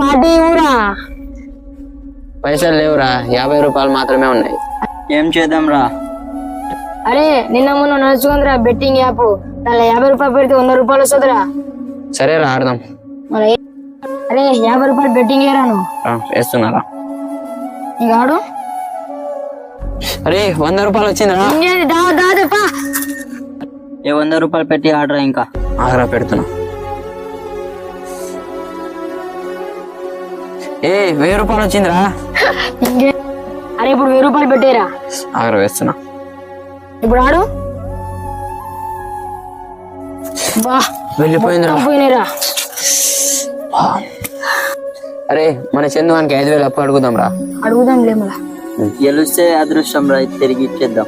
Party ఊరా పైసలు లేవురా, 50 రూపాయలు మాత్రమే ఉన్నాయి. ఏం చేద్దాం రా? అరే నిన్న మొన్న నడుచుకుందిరా బెట్టింగ్ యాప్, దానిలో 50 రూపాయలు పెడితే 100 రూపాయలు వస్తుందిరా. సరేరా ఆడదాం. మరి అరే 50 రూపాయలు బెట్టింగ్ వేరాను వేస్తున్నారా? ఇంకా ఆడు. అరే 100 రూపాయలు వచ్చిందిరా. ఏ 100 రూపాయలు పెట్టి ఆడరా ఇంకా. ఆగరా పెడుతున్నా. 1000 రూపాయలు వచ్చిందిరా. ఇంకే అరే ఇప్పుడు 1000 రూపాయలు పెట్టేరా. ఆగరా వేస్తున్నా. ఇప్పుడు ఆడు. బా వెళ్ళిపోయిందిరా. పోయినరా. అరే మన చందు వానికి 5000 అప్పు అడుగుదాం రా. అడుగుదాం లే మళ్ళా. గెలిస్తే అదృష్టం రా, తిరిగి ఇచ్చేద్దాం.